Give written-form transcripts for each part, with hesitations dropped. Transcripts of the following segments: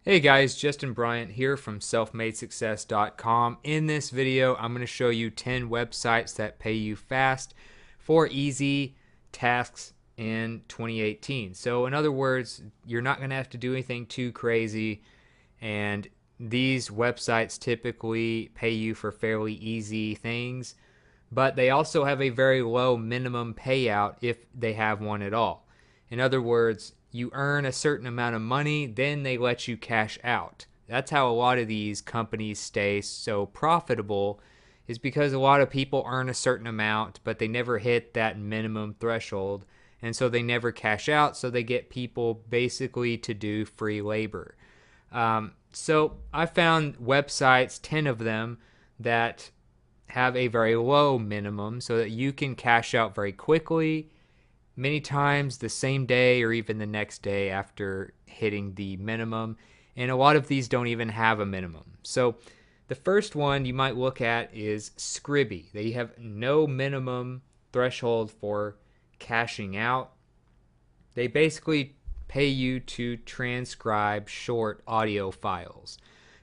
Hey guys, Justin Bryant here from selfmadesuccess.com. In this video, I'm going to show you 10 websites that pay you fast for easy tasks in 2018. So in other words, you're not going to have to do anything too crazy, and these websites typically pay you for fairly easy things, but they also have a very low minimum payout if they have one at all. In other words, you earn a certain amount of money, then they let you cash out. That's how a lot of these companies stay so profitable, is because a lot of people earn a certain amount, but they never hit that minimum threshold. And so they never cash out, so they get people basically to do free labor. So I found websites, 10 of them, that have a very low minimum so that you can cash out very quickly, many times the same day or even the next day after hitting the minimum. And a lot of these don't even have a minimum. So the first one you might look at is Scribby. They have no minimum threshold for cashing out. They basically pay you to transcribe short audio files.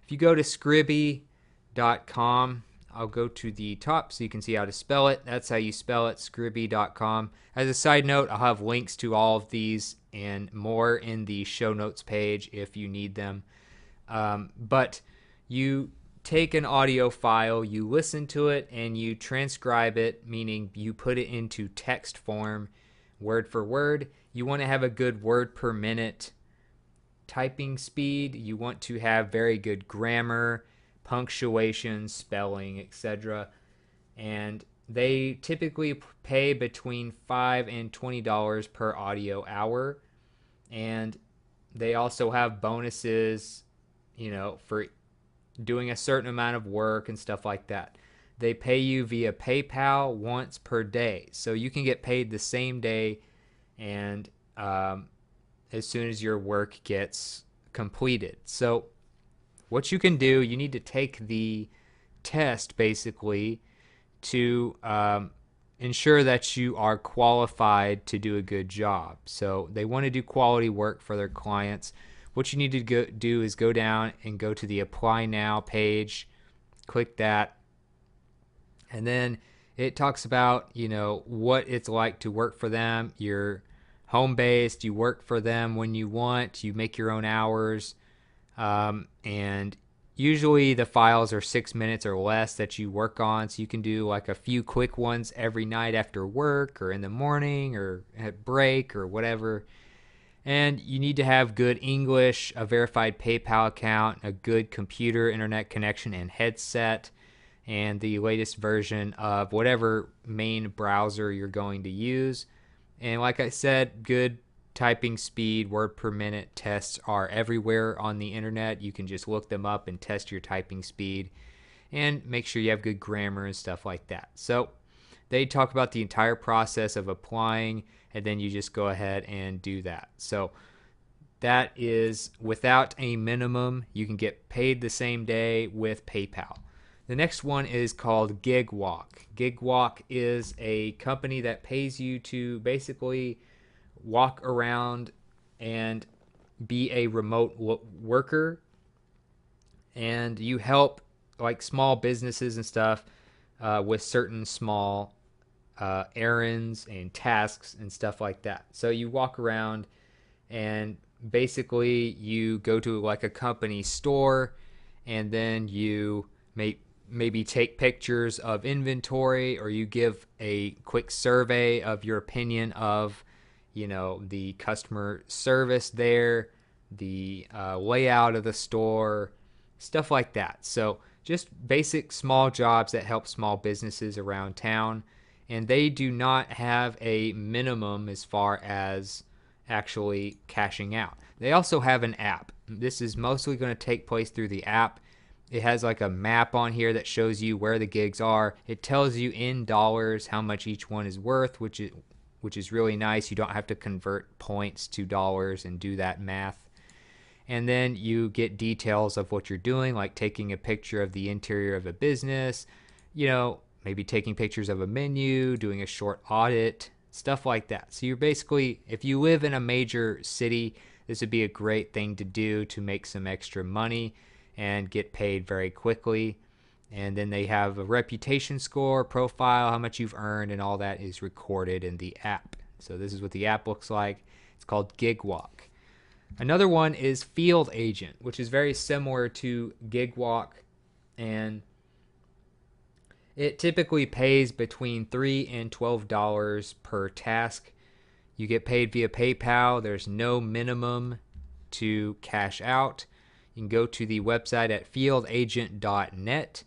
If you go to Scribby.com, I'll go to the top so you can see how to spell it. That's how you spell it, Scribby.com. As a side note, I'll have links to all of these and more in the show notes page if you need them. But you take an audio file, you listen to it, and you transcribe it, meaning you put it into text form, word for word. You want to have a good word per minute typing speed. You want to have very good grammar, punctuation, spelling, etc. And they typically pay between $5 and $20 per audio hour. And they also have bonuses, for doing a certain amount of work and stuff like that. They pay you via PayPal once per day. So you can get paid the same day, and as soon as your work gets completed. So what you can do, you need to take the test basically to ensure that you are qualified to do a good job. So they want to do quality work for their clients. What you need to do is go down and go to the Apply Now page, click that, and then it talks about, what it's like to work for them. You're home based, you work for them when you want, you make your own hours, and usually the files are 6 minutes or less that you work on, so you can do like a few quick ones every night after work or in the morning or at break or whatever. And you need to have good English, a verified PayPal account, a good computer internet connection and headset, and the latest version of whatever main browser you're going to use. And like I said, good typing speed, word per minute tests are everywhere on the internet. You can just look them up and test your typing speed and make sure you have good grammar and stuff like that. So they talk about the entire process of applying, and then you just go ahead and do that. So that is without a minimum. You can get paid the same day with PayPal. The next one is called GigWalk. GigWalk is a company that pays you to basically walk around and be a remote worker, and you help like small businesses and stuff with certain small errands and tasks and stuff like that. So you walk around and basically you go to like a company store, and then you maybe take pictures of inventory, or you give a quick survey of your opinion of the customer service there, the layout of the store, stuff like that. So just basic small jobs that help small businesses around town. And they do not have a minimum as far as actually cashing out. They also have an app. This is mostly going to take place through the app. It has like a map on here that shows you where the gigs are. It tells you in dollars how much each one is worth, which is really nice. You don't have to convert points to dollars and do that math. And then you get details of what you're doing, like taking a picture of the interior of a business, maybe taking pictures of a menu, doing a short audit, stuff like that. So you're basically, if you live in a major city, this would be a great thing to do to make some extra money and get paid very quickly. And then they have a reputation score, profile, how much you've earned, and all that is recorded in the app. So this is what the app looks like. It's called GigWalk. Another one is Field Agent, which is very similar to GigWalk, and it typically pays between $3 and $12 per task. You get paid via PayPal. There's no minimum to cash out. You can go to the website at fieldagent.net,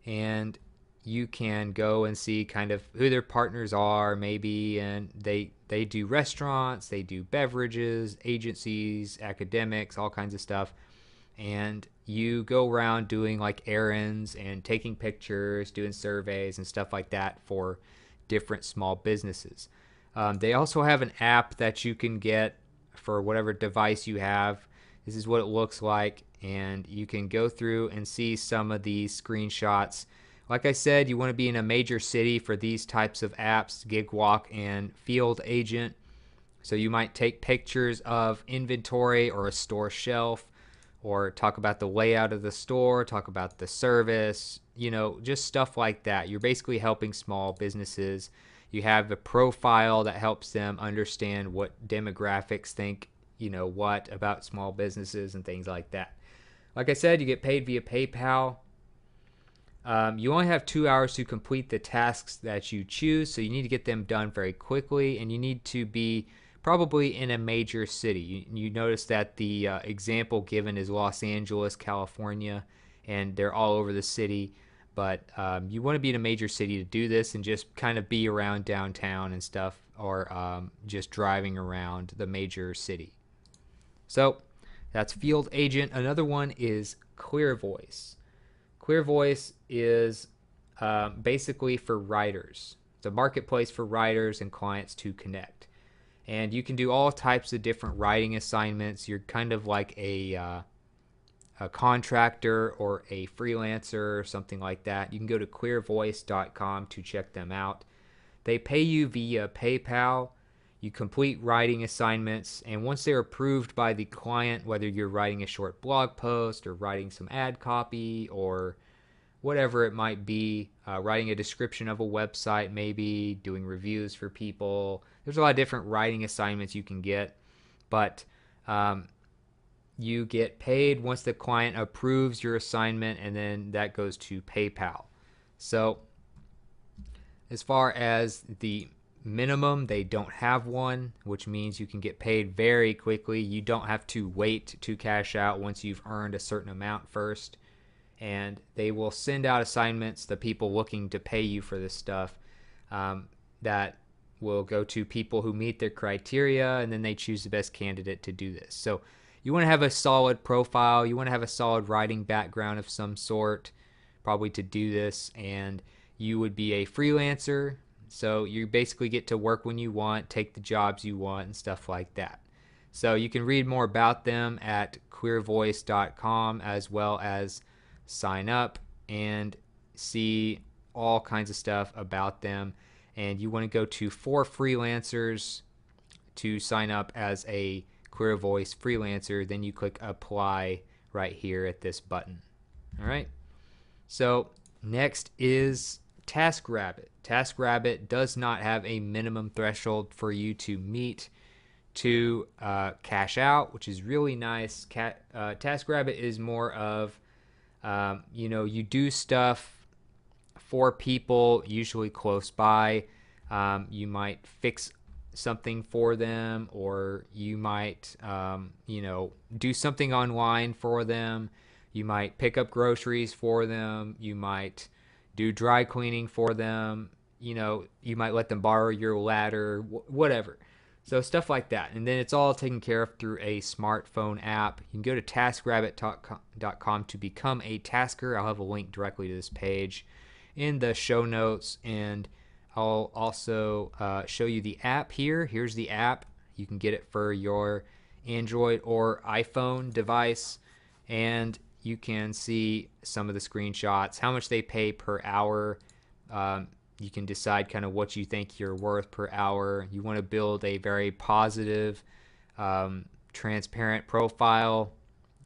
and you can go and see kind of who their partners are, maybe, and they do restaurants, they do beverages, agencies, academics, all kinds of stuff. And you go around doing like errands and taking pictures, doing surveys and stuff like that for different small businesses. They also have an app that you can get for whatever device you have. This is what it looks like, and you can go through and see some of these screenshots. Like I said, you want to be in a major city for these types of apps, GigWalk and Field Agent. So you might take pictures of inventory or a store shelf, or talk about the layout of the store, talk about the service, just stuff like that. You're basically helping small businesses. You have a profile that helps them understand what demographics think, what about small businesses and things like that. Like I said, you get paid via PayPal. You only have 2 hours to complete the tasks that you choose, so you need to get them done very quickly, and you need to be probably in a major city. You notice that the example given is Los Angeles, California, and they're all over the city. But you want to be in a major city to do this, and just kind of be around downtown and stuff, or just driving around the major city. So that's Field Agent. Another one is ClearVoice. ClearVoice is basically for writers. It's a marketplace for writers and clients to connect. And you can do all types of different writing assignments. You're kind of like a contractor or a freelancer or something like that. You can go to clearvoice.com to check them out. They pay you via PayPal. You complete writing assignments, and once they're approved by the client, whether you're writing a short blog post or writing some ad copy or whatever it might be, writing a description of a website, maybe doing reviews for people. There's a lot of different writing assignments you can get, but you get paid once the client approves your assignment, and then that goes to PayPal. So as far as the minimum, they don't have one, which means you can get paid very quickly. You don't have to wait to cash out once you've earned a certain amount first. And they will send out assignments to people looking to pay you for this stuff, that will go to people who meet their criteria, and then they choose the best candidate to do this. So you want to have a solid profile. You want to have a solid writing background of some sort, probably, to do this. And you would be a freelancer. So you basically get to work when you want, take the jobs you want, and stuff like that. So you can read more about them at clearvoice.com, as well as sign up and see all kinds of stuff about them. And you want to go to For Freelancers to sign up as a ClearVoice freelancer. Then you click Apply right here at this button. All right. So next is TaskRabbit. TaskRabbit does not have a minimum threshold for you to meet to cash out, which is really nice. TaskRabbit is more of, you do stuff for people, usually close by. You might fix something for them, or you might, do something online for them. You might pick up groceries for them. You might do dry cleaning for them. You might let them borrow your ladder, whatever. So stuff like that. And then it's all taken care of through a smartphone app. You can go to taskrabbit.com to become a tasker. I'll have a link directly to this page in the show notes, and I'll also show you the app here. Here's the app. You can get it for your Android or iPhone device, and you can see some of the screenshots, how much they pay per hour. You can decide kind of what you think you're worth per hour. You want to build a very positive, transparent profile.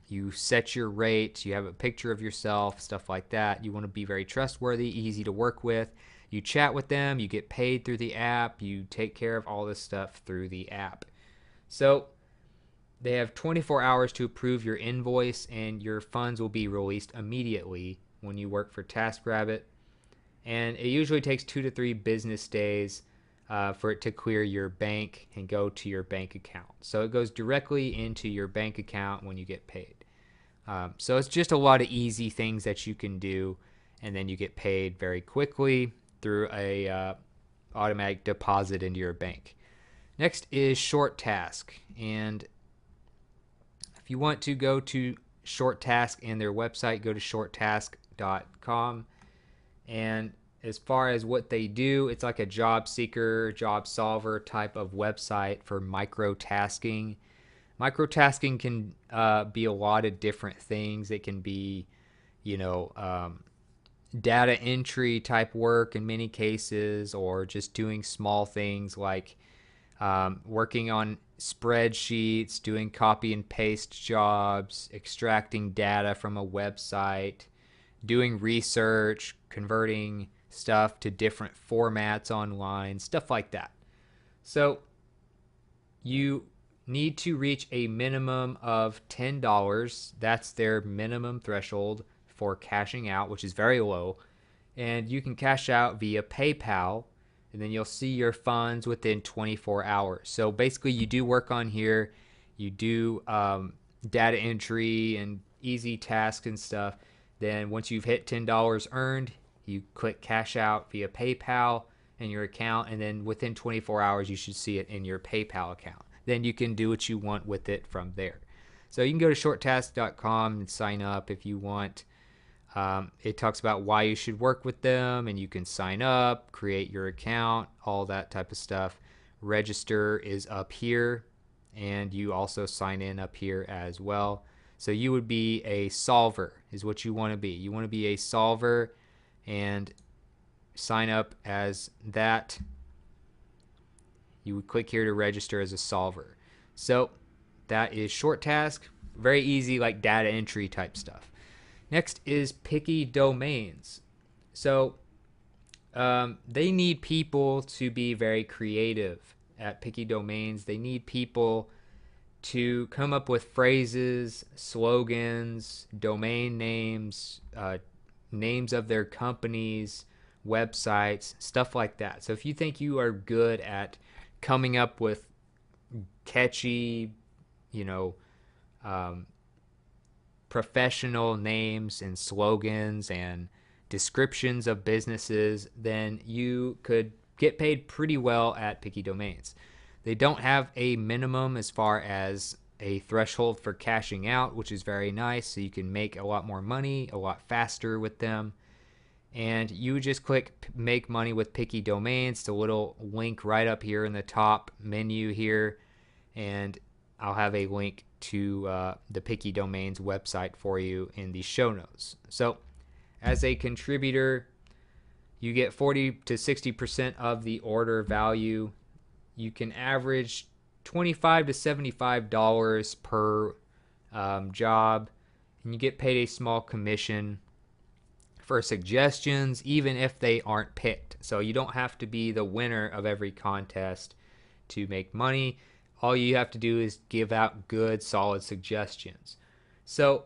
You set your rate, you have a picture of yourself, stuff like that. You want to be very trustworthy, easy to work with. You chat with them, you get paid through the app, you take care of all this stuff through the app. So they have 24 hours to approve your invoice, and your funds will be released immediately when you work for TaskRabbit. And it usually takes 2 to 3 business days for it to clear your bank and go to your bank account. So it goes directly into your bank account when you get paid. So it's just a lot of easy things that you can do, and then you get paid very quickly through a automatic deposit into your bank. Next is ShortTask, and if you want to go to ShortTask and their website, go to shorttask.com. And as far as what they do, it's like a job seeker, job solver type of website for micro-tasking. Micro-tasking can be a lot of different things. It can be, data entry type work in many cases, or just doing small things like working on spreadsheets, doing copy and paste jobs, extracting data from a website, doing research, converting stuff to different formats online, stuff like that. So you need to reach a minimum of $10. That's their minimum threshold for cashing out, which is very low. And you can cash out via PayPal, and then you'll see your funds within 24 hours. So basically, you do work on here, you do data entry and easy tasks and stuff. Then once you've hit $10 earned, you click cash out via PayPal in your account, and then within 24 hours, you should see it in your PayPal account. Then you can do what you want with it from there. So you can go to shorttask.com and sign up if you want. It talks about why you should work with them, and you can sign up, create your account, all that type of stuff. Register is up here, and you also sign in up here as well. So you would be a solver is what you want to be. You want to be a solver and sign up as that. You would click here to register as a solver. So that is ShortTask. Very easy, like data entry type stuff. Next is Picky Domains. So they need people to be very creative at Picky Domains. They need people to come up with phrases, slogans, domain names, names of their companies, websites, stuff like that. So if you think you are good at coming up with catchy, professional names and slogans and descriptions of businesses, then you could get paid pretty well at Picky Domains. They don't have a minimum as far as a threshold for cashing out, which is very nice. So you can make a lot more money a lot faster with them. And you just click make money with Picky Domains, the little link right up here in the top menu here. And I'll have a link to the Picky Domains website for you in the show notes. So as a contributor, you get 40 to 60% of the order value. You can average $25 to $75 per job, and you get paid a small commission for suggestions, even if they aren't picked. So you don't have to be the winner of every contest to make money. All you have to do is give out good, solid suggestions. So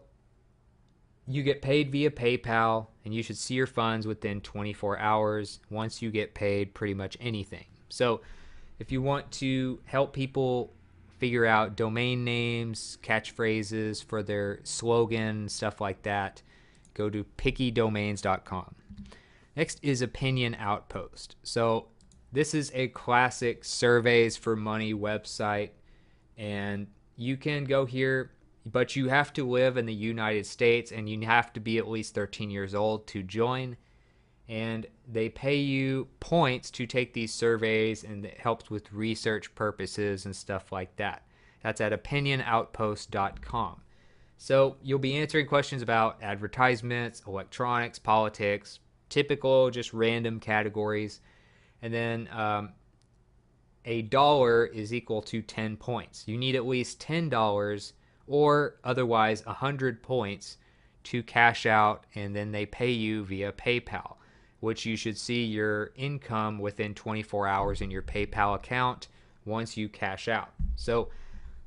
you get paid via PayPal, and you should see your funds within 24 hours once you get paid pretty much anything. So if you want to help people figure out domain names, catchphrases for their slogan, stuff like that, go to pickydomains.com. Next is Opinion Outpost. So this is a classic surveys for money website, and you can go here, but you have to live in the United States, and you have to be at least 13 years old to join. And they pay you points to take these surveys, and it helps with research purposes and stuff like that. That's at opinionoutpost.com. So you'll be answering questions about advertisements, electronics, politics, typical just random categories. And then a dollar is equal to 10 points. You need at least $10 or otherwise 100 points to cash out, and then they pay you via PayPal, which you should see your income within 24 hours in your PayPal account once you cash out. So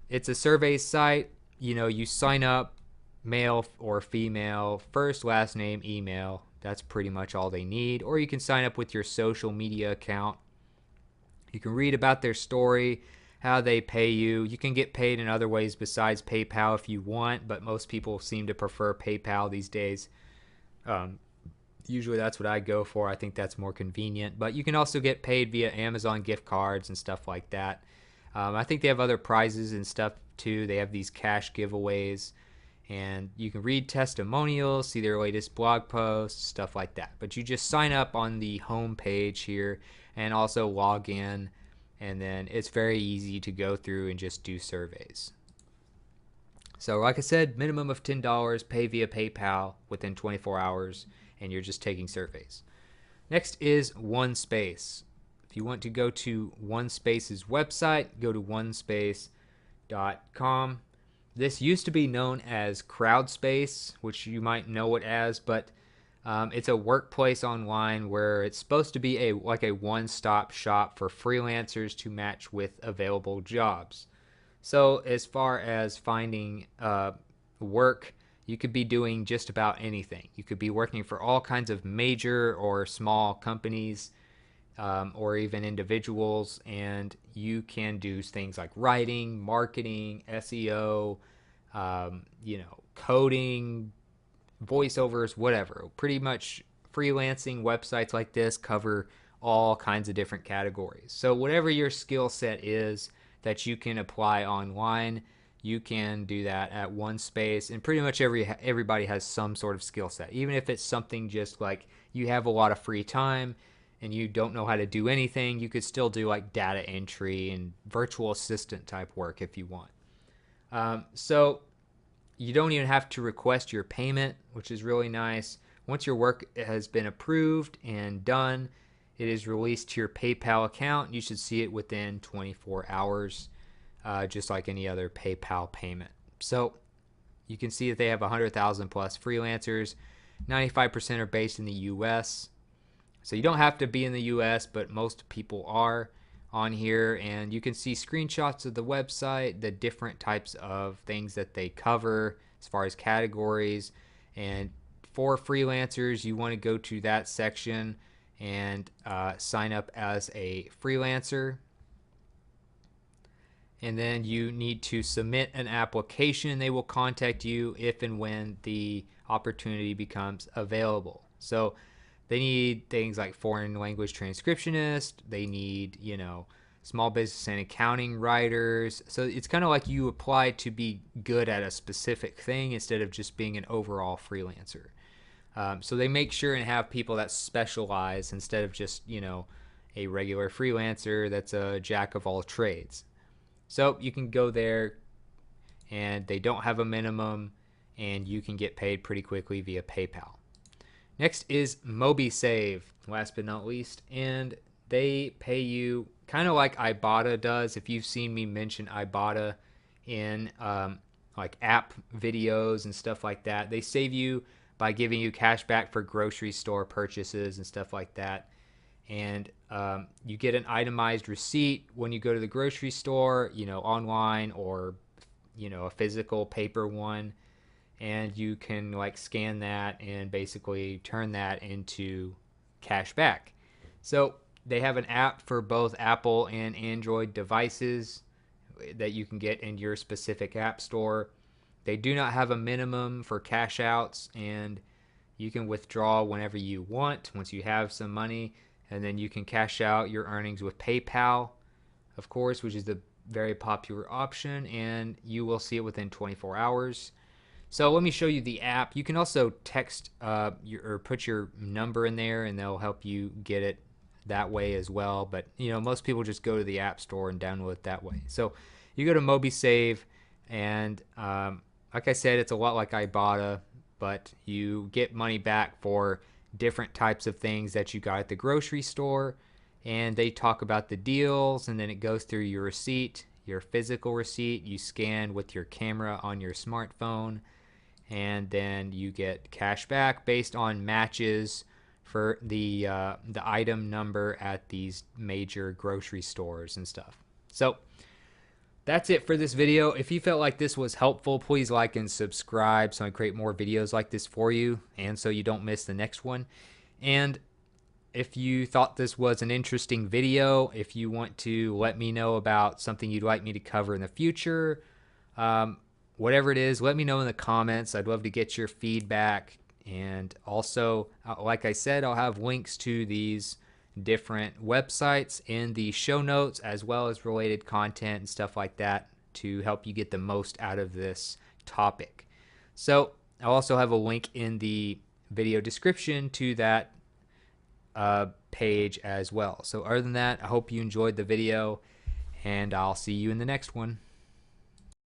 it's a survey site. You sign up, male or female, first, last name, email. That's pretty much all they need. Or you can sign up with your social media account. You can read about their story, how they pay you. You can get paid in other ways besides PayPal if you want, but most people seem to prefer PayPal these days. Usually that's what I go for. I think that's more convenient. But you can also get paid via Amazon gift cards and stuff like that. I think they have other prizes and stuff too. They have these cash giveaways. And you can read testimonials, see their latest blog posts, stuff like that. But you just sign up on the home page here and also log in. And then it's very easy to go through and just do surveys. So like I said, minimum of $10, pay via PayPal within 24 hours, and you're just taking surveys. Next is OneSpace. If you want to go to OneSpace's website, go to onespace.com. This used to be known as CrowdSpace, which you might know it as, but it's a workplace online where it's supposed to be like a one-stop shop for freelancers to match with available jobs. So as far as finding work, you could be doing just about anything. You could be working for all kinds of major or small companies, or even individuals, and you can do things like writing, marketing, SEO, coding, voiceovers, whatever. Pretty much freelancing websites like this cover all kinds of different categories. So whatever your skill set is that you can apply online, you can do that at OneSpace. And pretty much everybody has some sort of skill set. Even if it's something just like you have a lot of free time and you don't know how to do anything, you could still do like data entry and virtual assistant type work if you want. So you don't even have to request your payment, which is really nice. Once your work has been approved and done, it is released to your PayPal account. You should see it within 24 hours, just like any other PayPal payment. So you can see that they have 100,000 plus freelancers. 95% are based in the US. So you don't have to be in the US, but most people are on here, and you can see screenshots of the website, the different types of things that they cover as far as categories. And for freelancers, you want to go to that section and sign up as a freelancer. And then you need to submit an application. They will contact you if and when the opportunity becomes available. So they need things like foreign language transcriptionist. They need, small business and accounting writers. So it's kind of like you apply to be good at a specific thing instead of just being an overall freelancer. So they make sure and have people that specialize instead of just, a regular freelancer that's a jack of all trades. So you can go there, and they don't have a minimum, and you can get paid pretty quickly via PayPal. Next is MobiSave, last but not least, and they pay you kind of like Ibotta does. If you've seen me mention Ibotta in like app videos and stuff like that, they save you by giving you cash back for grocery store purchases and stuff like that. And you get an itemized receipt when you go to the grocery store, online or, a physical paper one. And you can like scan that and basically turn that into cash back. So they have an app for both Apple and Android devices that you can get in your specific app store. They do not have a minimum for cash outs, and you can withdraw whenever you want once you have some money, and then you can cash out your earnings with PayPal, of course, which is the very popular option, and you will see it within 24 hours. So let me show you the app. You can also text or put your number in there, and they'll help you get it that way as well. But most people just go to the App Store and download it that way. So you go to MobiSave, and like I said, it's a lot like Ibotta, but you get money back for different types of things that you got at the grocery store. and they talk about the deals, and then it goes through your receipt, your physical receipt you scan with your camera on your smartphone, and then you get cash back based on matches for the item number at these major grocery stores and stuff. So that's it for this video. If you felt like this was helpful, please like and subscribe so I create more videos like this for you and so you don't miss the next one. And if you thought this was an interesting video, if you want to let me know about something you'd like me to cover in the future, whatever it is, let me know in the comments. I'd love to get your feedback. And also, like I said, I'll have links to these different websites in the show notes, as well as related content and stuff like that to help you get the most out of this topic. So I'll also have a link in the video description to that page as well. So other than that, I hope you enjoyed the video, and I'll see you in the next one.